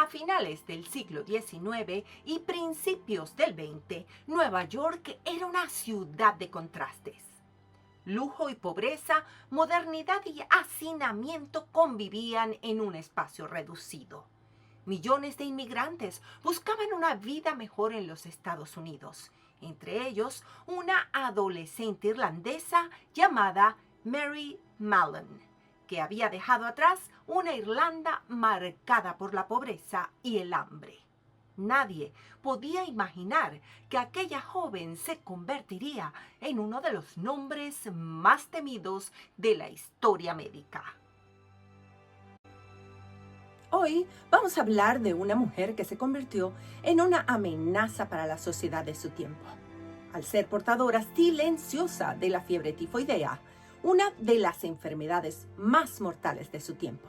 A finales del siglo XIX y principios del XX, Nueva York era una ciudad de contrastes. Lujo y pobreza, modernidad y hacinamiento convivían en un espacio reducido. Millones de inmigrantes buscaban una vida mejor en los Estados Unidos, entre ellos una adolescente irlandesa llamada Mary Mallon, que había dejado atrás una Irlanda marcada por la pobreza y el hambre. Nadie podía imaginar que aquella joven se convertiría en uno de los nombres más temidos de la historia médica. Hoy vamos a hablar de una mujer que se convirtió en una amenaza para la sociedad de su tiempo, al ser portadora silenciosa de la fiebre tifoidea, una de las enfermedades más mortales de su tiempo,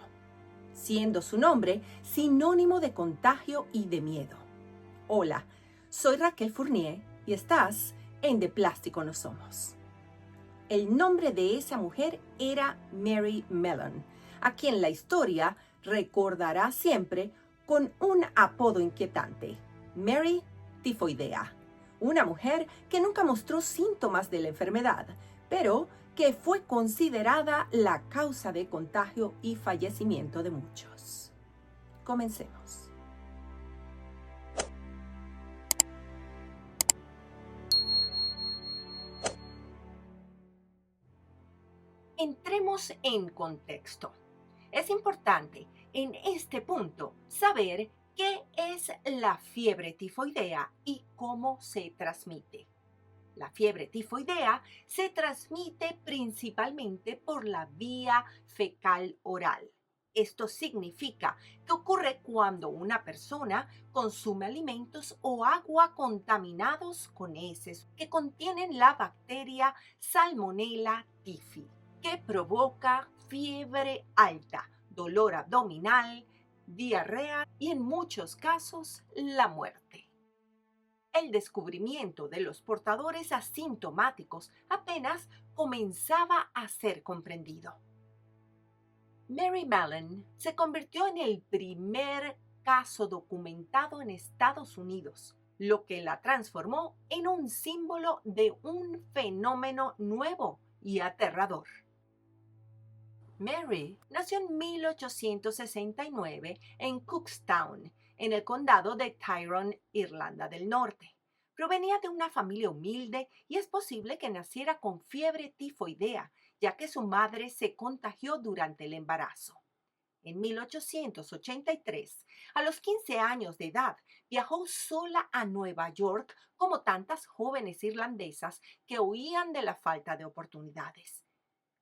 siendo su nombre sinónimo de contagio y de miedo. Hola, soy Raquel Fournier y estás en De Plástico No Somos. El nombre de esa mujer era Mary Mallon, a quien la historia recordará siempre con un apodo inquietante: Mary Tifoidea. Una mujer que nunca mostró síntomas de la enfermedad, pero que fue considerada la causa de contagio y fallecimiento de muchos. Comencemos. Entremos en contexto. Es importante en este punto saber qué es la fiebre tifoidea y cómo se transmite. La fiebre tifoidea se transmite principalmente por la vía fecal oral. Esto significa que ocurre cuando una persona consume alimentos o agua contaminados con heces que contienen la bacteria Salmonella typhi, que provoca fiebre alta, dolor abdominal, diarrea y en muchos casos la muerte. El descubrimiento de los portadores asintomáticos apenas comenzaba a ser comprendido. Mary Mallon se convirtió en el primer caso documentado en Estados Unidos, lo que la transformó en un símbolo de un fenómeno nuevo y aterrador. Mary nació en 1869 en Cookstown, en el condado de Tyrone, Irlanda del Norte. Provenía de una familia humilde y es posible que naciera con fiebre tifoidea, ya que su madre se contagió durante el embarazo. En 1883, a los 15 años de edad, viajó sola a Nueva York como tantas jóvenes irlandesas que huían de la falta de oportunidades.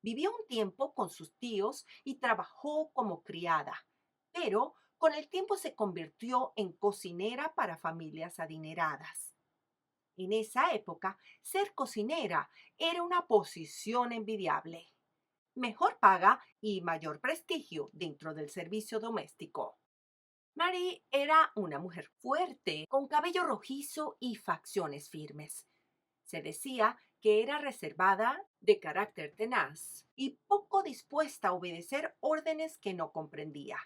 Vivió un tiempo con sus tíos y trabajó como criada, pero con el tiempo se convirtió en cocinera para familias adineradas. En esa época, ser cocinera era una posición envidiable. Mejor paga y mayor prestigio dentro del servicio doméstico. Mary era una mujer fuerte, con cabello rojizo y facciones firmes. Se decía que era reservada, de carácter tenaz y poco dispuesta a obedecer órdenes que no comprendía.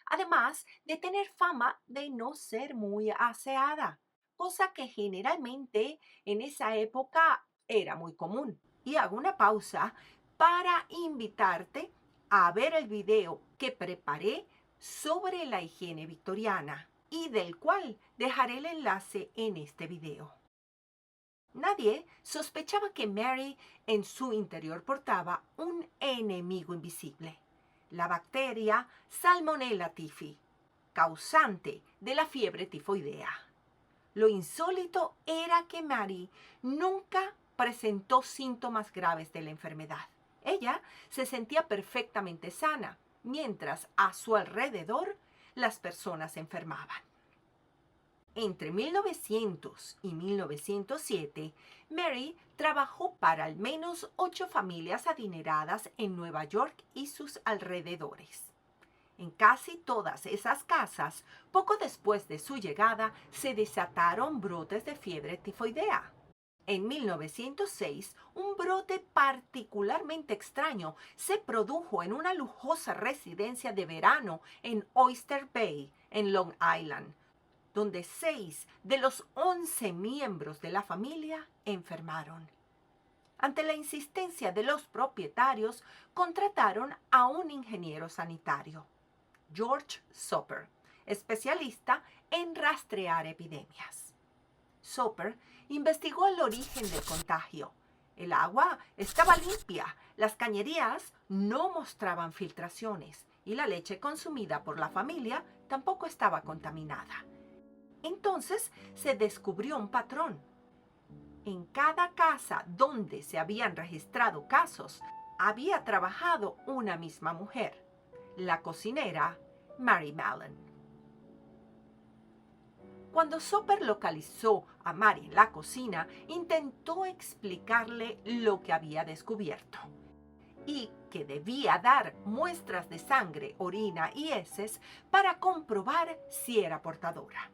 Además de tener fama de no ser muy aseada, cosa que generalmente en esa época era muy común. Y hago una pausa para invitarte a ver el video que preparé sobre la higiene victoriana y del cual dejaré el enlace en este video. Nadie sospechaba que Mary en su interior portaba un enemigo invisible, la bacteria Salmonella typhi, causante de la fiebre tifoidea. Lo insólito era que Mary nunca presentó síntomas graves de la enfermedad. Ella se sentía perfectamente sana, mientras a su alrededor las personas se enfermaban. Entre 1900 y 1907, Mary trabajó para al menos 8 familias adineradas en Nueva York y sus alrededores. En casi todas esas casas, poco después de su llegada, se desataron brotes de fiebre tifoidea. En 1906, un brote particularmente extraño se produjo en una lujosa residencia de verano en Oyster Bay, en Long Island, donde 6 de los 11 miembros de la familia enfermaron. Ante la insistencia de los propietarios, contrataron a un ingeniero sanitario, George Soper, especialista en rastrear epidemias. Soper investigó el origen del contagio. El agua estaba limpia, las cañerías no mostraban filtraciones y la leche consumida por la familia tampoco estaba contaminada. Entonces se descubrió un patrón. En cada casa donde se habían registrado casos, había trabajado una misma mujer, la cocinera Mary Mallon. Cuando Soper localizó a Mary en la cocina, intentó explicarle lo que había descubierto y que debía dar muestras de sangre, orina y heces para comprobar si era portadora.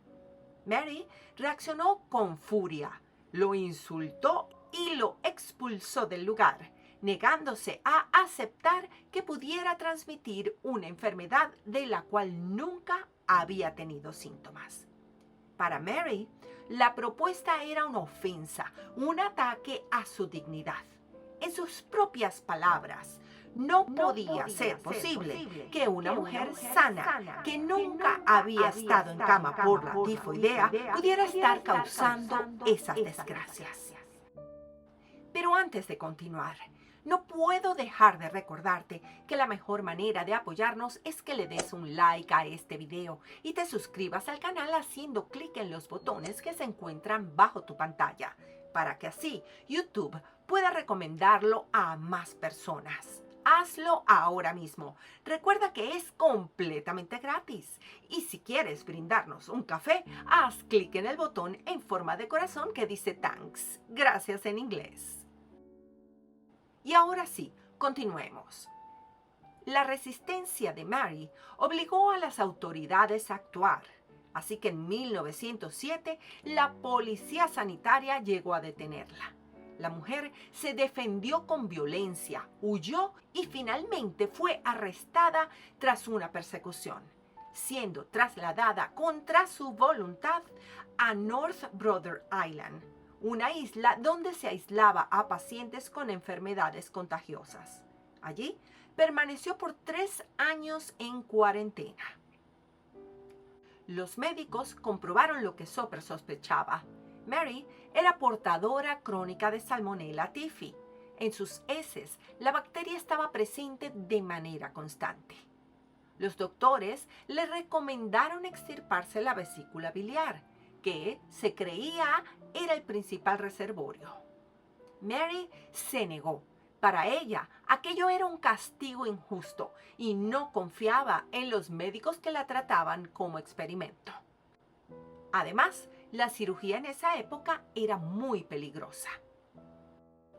Mary reaccionó con furia, lo insultó y lo expulsó del lugar, negándose a aceptar que pudiera transmitir una enfermedad de la cual nunca había tenido síntomas. Para Mary, la propuesta era una ofensa, un ataque a su dignidad. En sus propias palabras, no podía ser posible que una mujer sana, que nunca había estado en cama por la tifoidea, pudiera estar causando esas desgracias. Pero antes de continuar, no puedo dejar de recordarte que la mejor manera de apoyarnos es que le des un like a este video y te suscribas al canal haciendo clic en los botones que se encuentran bajo tu pantalla, para que así YouTube pueda recomendarlo a más personas. Hazlo ahora mismo. Recuerda que es completamente gratis. Y si quieres brindarnos un café, haz clic en el botón en forma de corazón que dice thanks. Gracias en inglés. Y ahora sí, continuemos. La resistencia de Mary obligó a las autoridades a actuar. Así que en 1907 la policía sanitaria llegó a detenerla. La mujer se defendió con violencia, huyó y finalmente fue arrestada tras una persecución, siendo trasladada contra su voluntad a North Brother Island, una isla donde se aislaba a pacientes con enfermedades contagiosas. Allí permaneció por 3 años en cuarentena. Los médicos comprobaron lo que Soper sospechaba. Mary era portadora crónica de Salmonella typhi. En sus heces, la bacteria estaba presente de manera constante. Los doctores le recomendaron extirparse la vesícula biliar, que se creía era el principal reservorio. Mary se negó. Para ella, aquello era un castigo injusto y no confiaba en los médicos que la trataban como experimento. Además, la cirugía en esa época era muy peligrosa.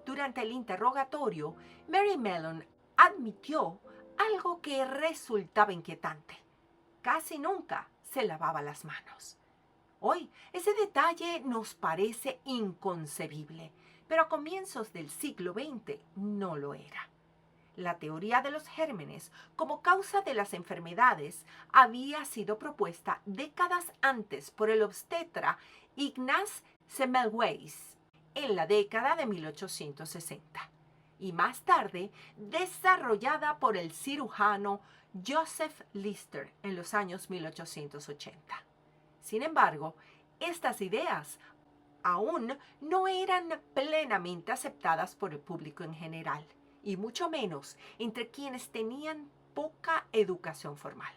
Durante el interrogatorio, Mary Mallon admitió algo que resultaba inquietante. Casi nunca se lavaba las manos. Hoy, ese detalle nos parece inconcebible, pero a comienzos del siglo XX no lo era. La teoría de los gérmenes como causa de las enfermedades había sido propuesta décadas antes por el obstetra Ignaz Semmelweis en la década de 1860 y más tarde desarrollada por el cirujano Joseph Lister en los años 1880. Sin embargo, estas ideas aún no eran plenamente aceptadas por el público en general, y mucho menos entre quienes tenían poca educación formal.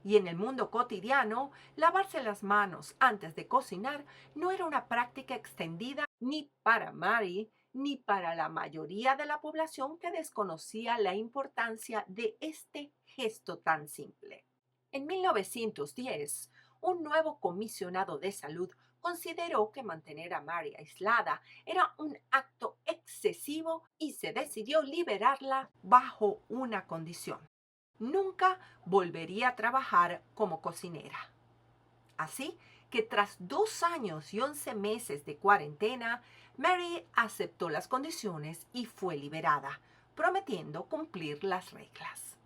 Y en el mundo cotidiano, lavarse las manos antes de cocinar no era una práctica extendida ni para Mary ni para la mayoría de la población que desconocía la importancia de este gesto tan simple. En 1910, un nuevo comisionado de salud consideró que mantener a Mary aislada era un acto excesivo y se decidió liberarla bajo una condición: nunca volvería a trabajar como cocinera. Así que tras 2 años y 11 meses de cuarentena, Mary aceptó las condiciones y fue liberada, prometiendo cumplir las reglas.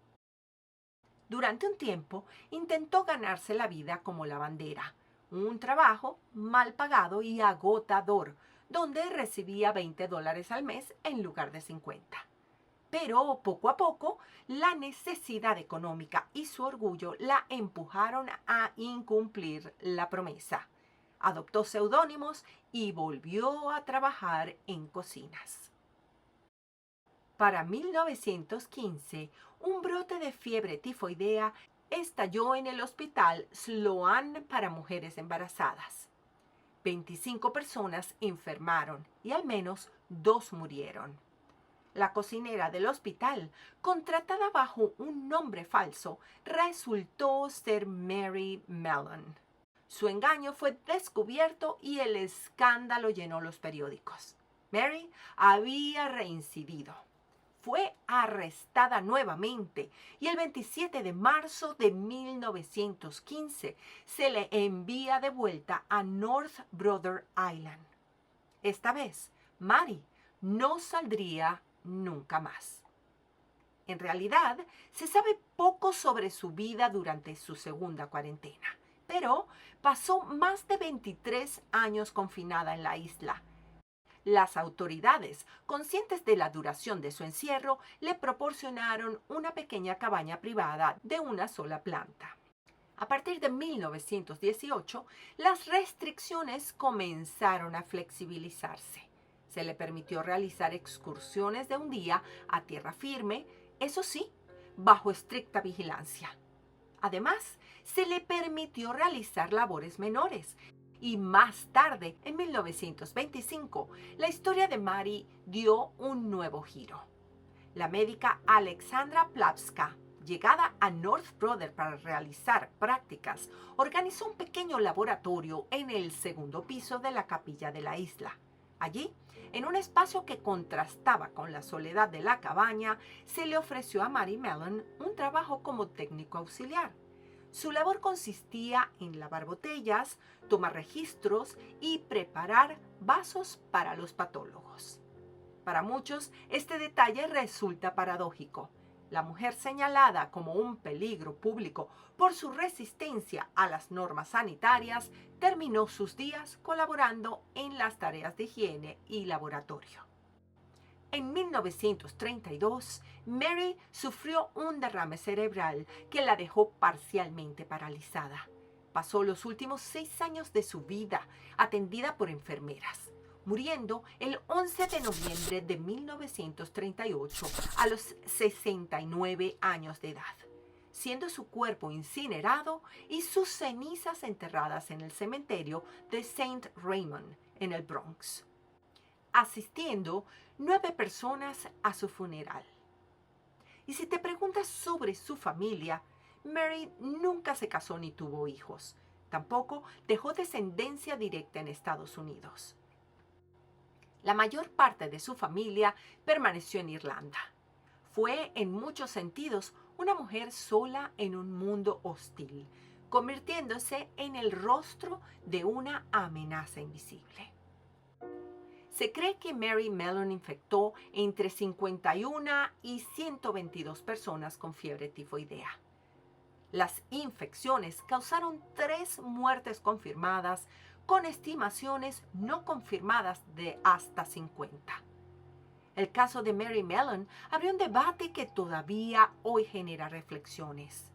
Durante un tiempo intentó ganarse la vida como lavandera, un trabajo mal pagado y agotador, donde recibía $20 al mes en lugar de 50. Pero poco a poco, la necesidad económica y su orgullo la empujaron a incumplir la promesa. Adoptó seudónimos y volvió a trabajar en cocinas. Para 1915, un brote de fiebre tifoidea estalló en el hospital Sloan para mujeres embarazadas. 25 personas enfermaron y al menos 2 murieron. La cocinera del hospital, contratada bajo un nombre falso, resultó ser Mary Mellon. Su engaño fue descubierto y el escándalo llenó los periódicos. Mary había reincidido. Fue arrestada nuevamente y el 27 de marzo de 1915 se le envía de vuelta a North Brother Island. Esta vez, Mary no saldría nunca más. En realidad, se sabe poco sobre su vida durante su segunda cuarentena, pero pasó más de 23 años confinada en la isla. Las autoridades, conscientes de la duración de su encierro, le proporcionaron una pequeña cabaña privada de una sola planta. A partir de 1918, las restricciones comenzaron a flexibilizarse. Se le permitió realizar excursiones de un día a tierra firme, eso sí, bajo estricta vigilancia. Además, se le permitió realizar labores menores. Y más tarde, en 1925, la historia de Mary dio un nuevo giro. La médica Alexandra Plavska, llegada a North Brother para realizar prácticas, organizó un pequeño laboratorio en el segundo piso de la capilla de la isla. Allí, en un espacio que contrastaba con la soledad de la cabaña, se le ofreció a Mary Mellon un trabajo como técnico auxiliar. Su labor consistía en lavar botellas, tomar registros y preparar vasos para los patólogos. Para muchos, este detalle resulta paradójico. La mujer señalada como un peligro público por su resistencia a las normas sanitarias terminó sus días colaborando en las tareas de higiene y laboratorio. En 1932, Mary sufrió un derrame cerebral que la dejó parcialmente paralizada. Pasó los últimos 6 años de su vida atendida por enfermeras, muriendo el 11 de noviembre de 1938 a los 69 años de edad, siendo su cuerpo incinerado y sus cenizas enterradas en el cementerio de St. Raymond, en el Bronx, asistiendo 9 personas a su funeral. Y si te preguntas sobre su familia, Mary nunca se casó ni tuvo hijos. Tampoco dejó descendencia directa en Estados Unidos. La mayor parte de su familia permaneció en Irlanda. Fue, en muchos sentidos, una mujer sola en un mundo hostil, convirtiéndose en el rostro de una amenaza invisible. Se cree que Mary Mellon infectó entre 51 y 122 personas con fiebre tifoidea. Las infecciones causaron 3 muertes confirmadas, con estimaciones no confirmadas de hasta 50. El caso de Mary Mellon abrió un debate que todavía hoy genera reflexiones.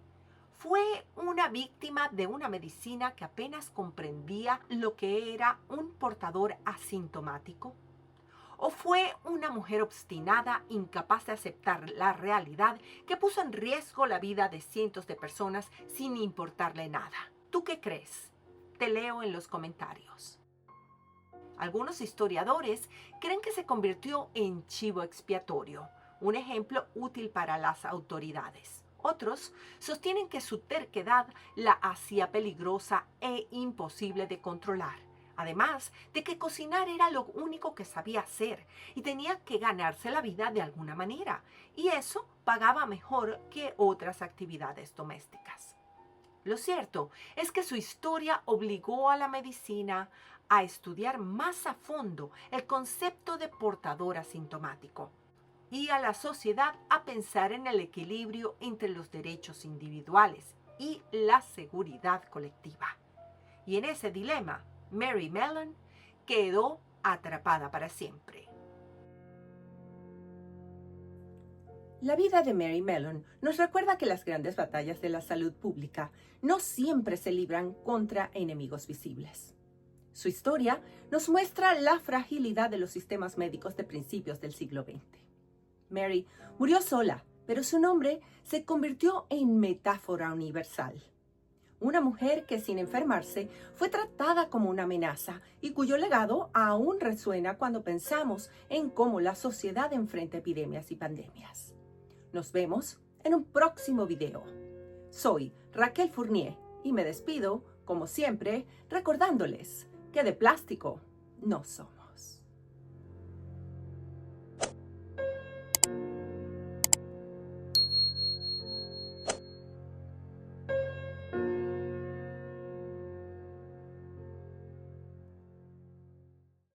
¿Fue una víctima de una medicina que apenas comprendía lo que era un portador asintomático? ¿O fue una mujer obstinada, incapaz de aceptar la realidad, que puso en riesgo la vida de cientos de personas sin importarle nada? ¿Tú qué crees? Te leo en los comentarios. Algunos historiadores creen que se convirtió en chivo expiatorio, un ejemplo útil para las autoridades. Otros sostienen que su terquedad la hacía peligrosa e imposible de controlar, además de que cocinar era lo único que sabía hacer y tenía que ganarse la vida de alguna manera, y eso pagaba mejor que otras actividades domésticas. Lo cierto es que su historia obligó a la medicina a estudiar más a fondo el concepto de portador asintomático y a la sociedad a pensar en el equilibrio entre los derechos individuales y la seguridad colectiva. Y en ese dilema, Mary Mellon quedó atrapada para siempre. La vida de Mary Mellon nos recuerda que las grandes batallas de la salud pública no siempre se libran contra enemigos visibles. Su historia nos muestra la fragilidad de los sistemas médicos de principios del siglo XX. Mary murió sola, pero su nombre se convirtió en metáfora universal. Una mujer que sin enfermarse fue tratada como una amenaza y cuyo legado aún resuena cuando pensamos en cómo la sociedad enfrenta epidemias y pandemias. Nos vemos en un próximo video. Soy Raquel Fournier y me despido, como siempre, recordándoles que de plástico no somos.